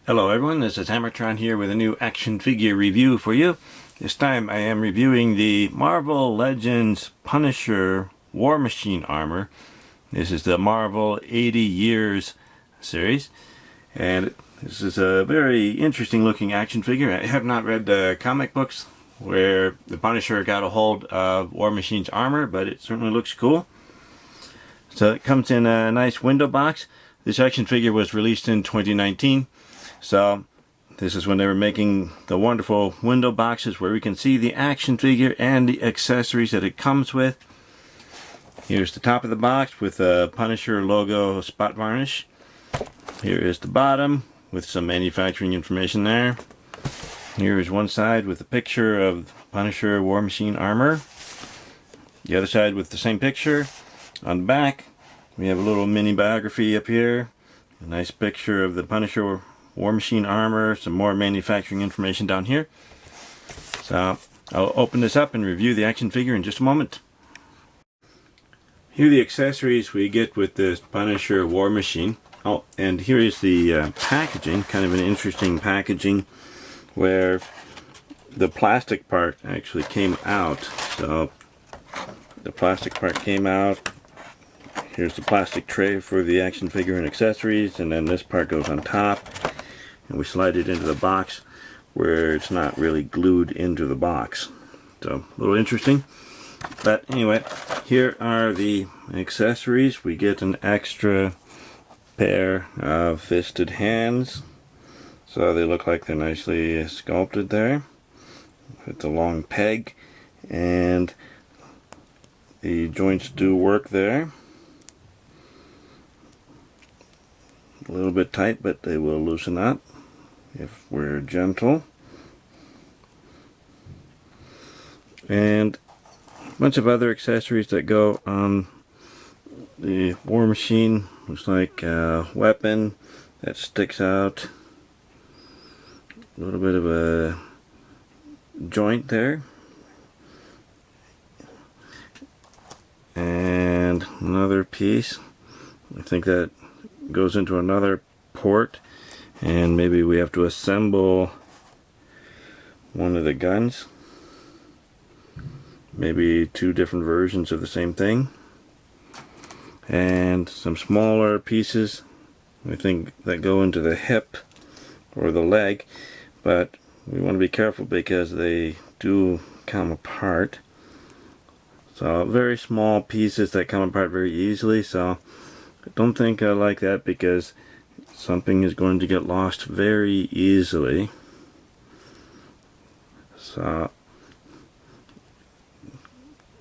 Hello everyone, this is HammerTron here with a new action figure review for you. This time I am reviewing the Marvel Legends Punisher War Machine armor. This is the Marvel 80 Years series, and this is a very interesting looking action figure. I have not read the comic books where the Punisher got a hold of War Machine's armor, but it certainly looks cool. So it comes in a nice window box. This action figure was released in 2019. So this is when they were making the wonderful window boxes where we can see the action figure and the accessories that it comes with. Here's the top of the box with the Punisher logo spot varnish. Here is the bottom with some manufacturing information there. Here is one side with a picture of Punisher War Machine armor. The other side with the same picture. On the back we have a little mini biography up here. A nice picture of the Punisher War Machine armor, some more manufacturing information down here. So I'll open this up and review the action figure in just a moment. Here are the accessories we get with this Punisher War Machine. Oh, and here is the packaging, kind of an interesting packaging where the plastic part actually came out. So the plastic part came out. Here's the plastic tray for the action figure and accessories, and then this part goes on top. And we slide it into the box where it's not really glued into the box. So a little interesting. But anyway, here are the accessories. We get an extra pair of fisted hands. So they look like they're nicely sculpted there. With the long peg. And the joints do work there. A little bit tight, but they will loosen up if we're gentle. And a bunch of other accessories that go on the War Machine. Looks like a weapon that sticks out. A little bit of a joint there. And another piece. I think that goes into another port. And maybe we have to assemble one of the guns. Maybe two different versions of the same thing. And some smaller pieces, I think, that go into the hip or the leg. But we want to be careful because they do come apart. So very small pieces that come apart very easily. So I don't think I like that because something is going to get lost very easily. So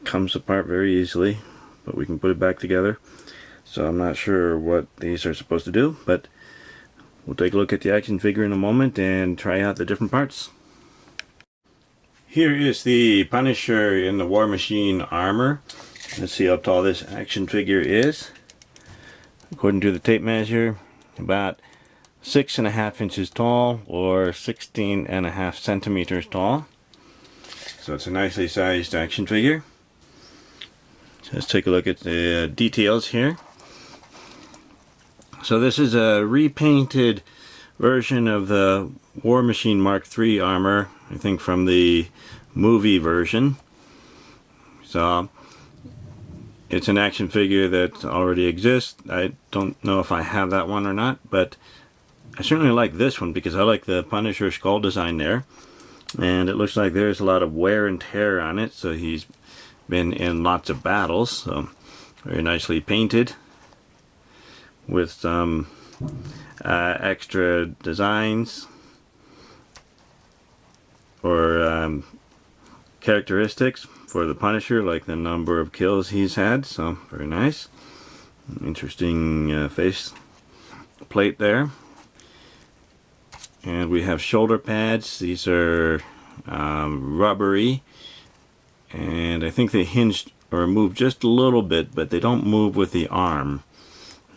comes apart very easily, but we can put it back together. So I'm not sure what these are supposed to do, but we'll take a look at the action figure in a moment and try out the different parts. Here is the Punisher in the War Machine armor. Let's see how tall this action figure is. According to the tape measure, about 6.5 inches tall or 16.5 centimeters tall. So it's a nicely sized action figure. So let's take a look at the details here. So this is a repainted version of the War Machine Mark III armor, I think from the movie version. So it's an action figure that already exists. I don't know if I have that one or not, but I certainly like this one because I like the Punisher skull design there. And it looks like there's a lot of wear and tear on it, so he's been in lots of battles. So very nicely painted with some extra designs or characteristics for the Punisher, like the number of kills he's had. So very nice. Interesting face plate there. And we have shoulder pads. These are rubbery, and I think they hinge or move just a little bit, but they don't move with the arm.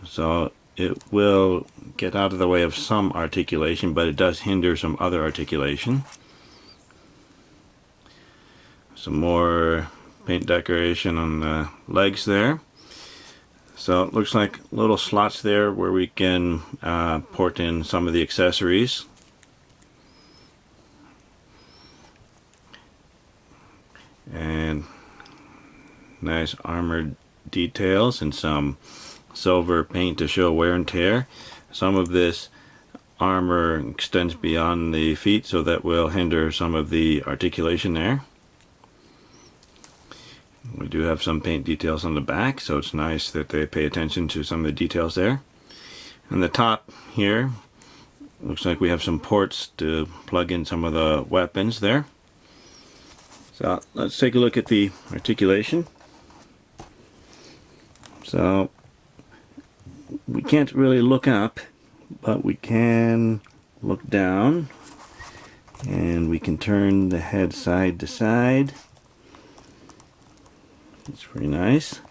So it will get out of the way of some articulation, but it does hinder some other articulation. Some more paint decoration on the legs there. So it looks like little slots there where we can port in some of the accessories. And nice armored details and some silver paint to show wear and tear. Some of this armor extends beyond the feet, so that will hinder some of the articulation there. We do have some paint details on the back, so it's nice that they pay attention to some of the details there. On the top here, looks like we have some ports to plug in some of the weapons there. So let's take a look at the articulation. So we can't really look up, but we can look down, and we can turn the head side to side. It's pretty nice.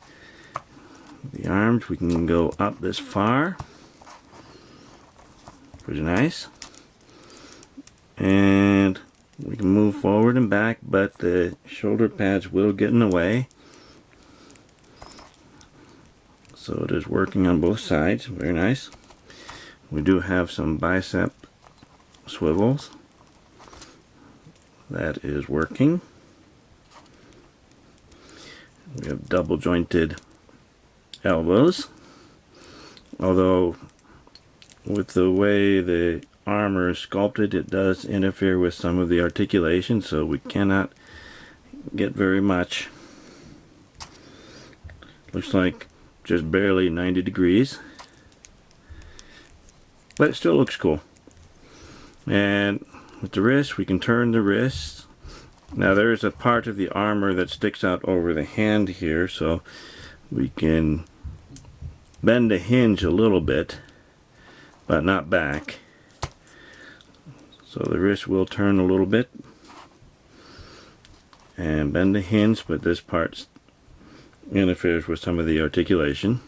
The arms, we can go up this far. Pretty nice. And we can move forward and back, but the shoulder pads will get in the way. So it is working on both sides. Very nice. We do have some bicep swivels. That is working. We have double jointed elbows. Although with the way the armor is sculpted, it does interfere with some of the articulation, so we cannot get very much. Looks like just barely 90 degrees, but it still looks cool. And with the wrist, we can turn the wrist. Now there's a part of the armor that sticks out over the hand here, so we can bend the hinge a little bit, but not back. So the wrist will turn a little bit and bend the hinge, but this part interferes with some of the articulation.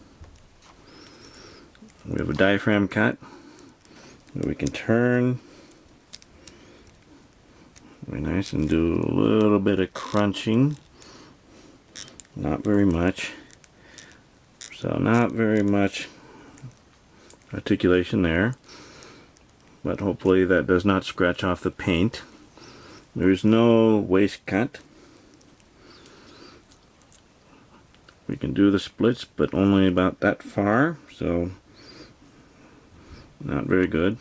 We have a diaphragm cut that we can turn. Very nice, and do a little bit of crunching. Not very much. So not very much articulation there, but hopefully that does not scratch off the paint. There's no waist cut. We can do the splits, but only about that far, so not very good.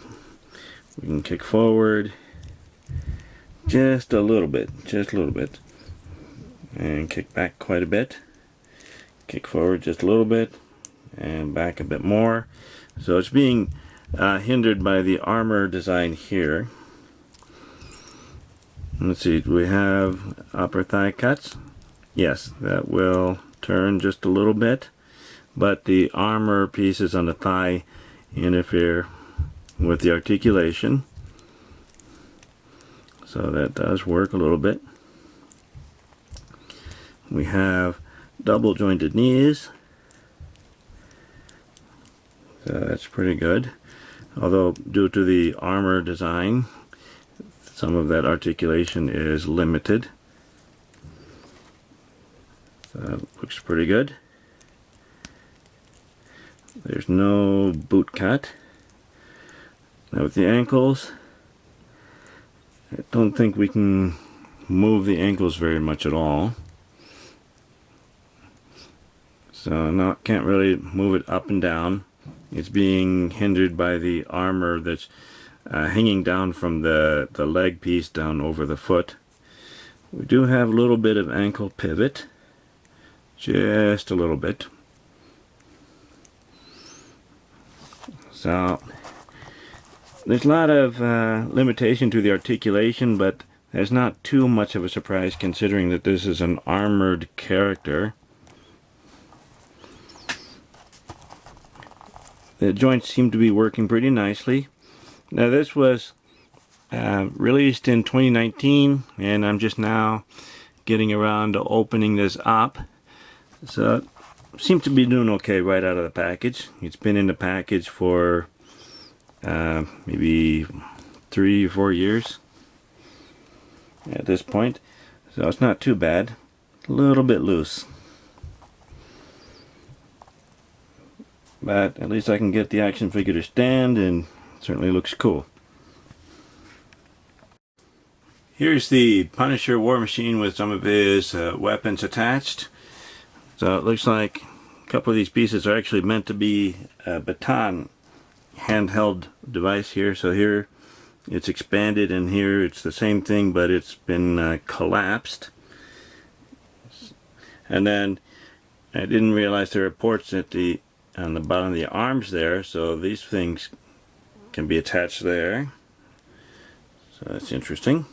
We can kick forward just a little bit, and kick back quite a bit. Kick forward just a little bit, and back a bit more. So it's being hindered by the armor design here. Let's see, do we have upper thigh cuts? Yes, that will turn just a little bit, but the armor pieces on the thigh interfere with the articulation. So that does work a little bit. We have double jointed knees. So that's pretty good. Although due to the armor design, some of that articulation is limited. So that looks pretty good. There's no boot cut. Now with the ankles, I don't think we can move the ankles very much at all. So can't really move it up and down. It's being hindered by the armor that's hanging down from the leg piece down over the foot. We do have a little bit of ankle pivot, just a little bit. So there's a lot of limitation to the articulation, but there's not too much of a surprise considering that this is an armored character. The joints seem to be working pretty nicely. Now this was released in 2019, and I'm just now getting around to opening this up. So it seems to be doing okay right out of the package. It's been in the package for maybe 3 or 4 years at this point. So it's not too bad. A little bit loose. but at least I can get the action figure to stand, and it certainly looks cool. Here's the Punisher War Machine with some of his weapons attached. So it looks like a couple of these pieces are actually meant to be a baton handheld device here. So here it's expanded, and here it's the same thing, but it's been collapsed. And then I didn't realize there are ports on the bottom of the arms there, so these things can be attached there. So that's interesting.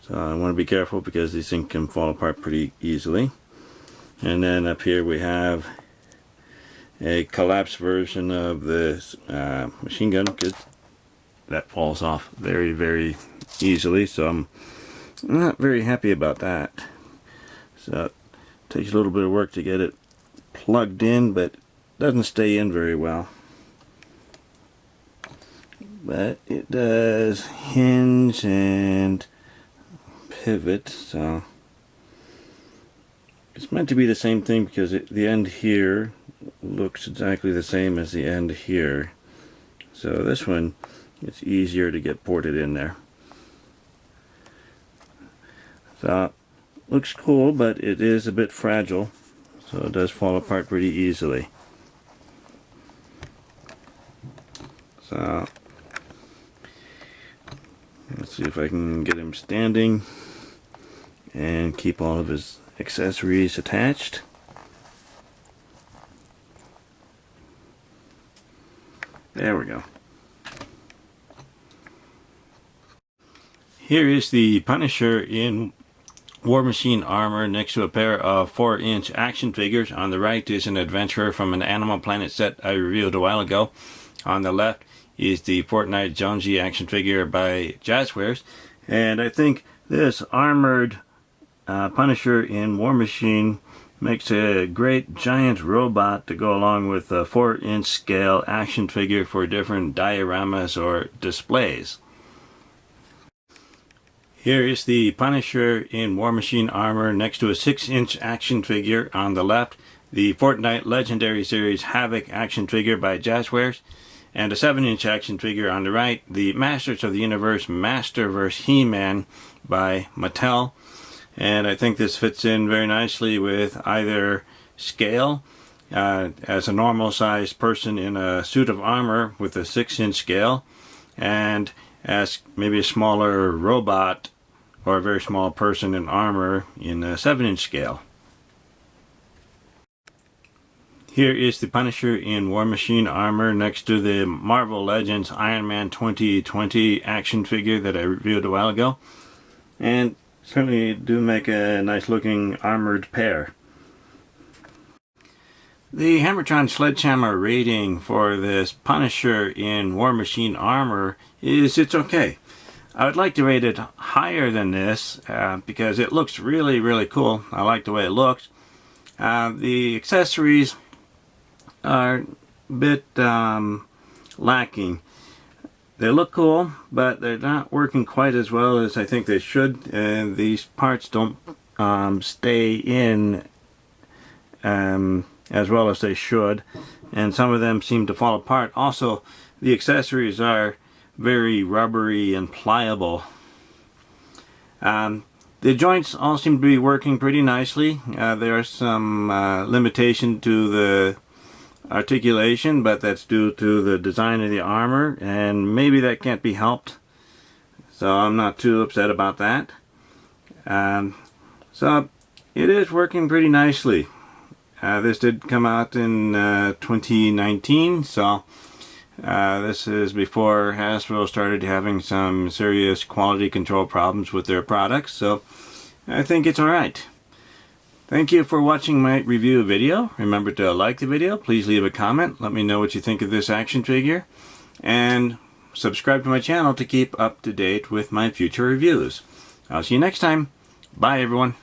So I want to be careful because these things can fall apart pretty easily. And then up here we have a collapsed version of this machine gun, because that falls off very, very easily. So I'm not very happy about that. So it takes a little bit of work to get it plugged in, but it doesn't stay in very well. But it does hinge and pivot, so it's meant to be the same thing, because the end here looks exactly the same as the end here. So this one, it's easier to get ported in there. So looks cool, but it is a bit fragile, so it does fall apart pretty easily. So let's see if I can get him standing and keep all of his accessories attached. There we go. Here is the Punisher in War Machine armor next to a pair of 4-inch action figures. On the right is an adventurer from an Animal Planet set I reviewed a while ago. On the left is the Fortnite Jonesy action figure by Jazzwares. And I think this armored Punisher in War Machine makes a great giant robot to go along with a 4-inch scale action figure for different dioramas or displays. Here is the Punisher in War Machine armor next to a 6-inch action figure. On the left, the Fortnite Legendary Series Havoc action figure by Jazzwares, and a 7-inch action figure on the right, the Masters of the Universe Masterverse He-Man by Mattel. And I think this fits in very nicely with either scale, as a normal sized person in a suit of armor with a 6-inch scale, and as maybe a smaller robot or a very small person in armor in a 7-inch scale. Here is the Punisher in War Machine armor next to the Marvel Legends Iron Man 2020 action figure that I reviewed a while ago. And certainly do make a nice looking armored pair. The HammerTron Sledgehammer rating for this Punisher in War Machine armor is it's okay. I would like to rate it higher than this because it looks really, really cool. I like the way it looks. The accessories are a bit lacking. They look cool, but they're not working quite as well as I think they should. And these parts don't stay in as well as they should, and some of them seem to fall apart. Also, the accessories are very rubbery and pliable. The joints all seem to be working pretty nicely. There are some limitation to the articulation, but that's due to the design of the armor, and maybe that can't be helped, so I'm not too upset about that. So it is working pretty nicely. This did come out in 2019, so this is before Hasbro started having some serious quality control problems with their products, so I think it's alright. Thank you for watching my review video. Remember to like the video, please leave a comment, let me know what you think of this action figure, and subscribe to my channel to keep up to date with my future reviews. I'll see you next time. Bye everyone.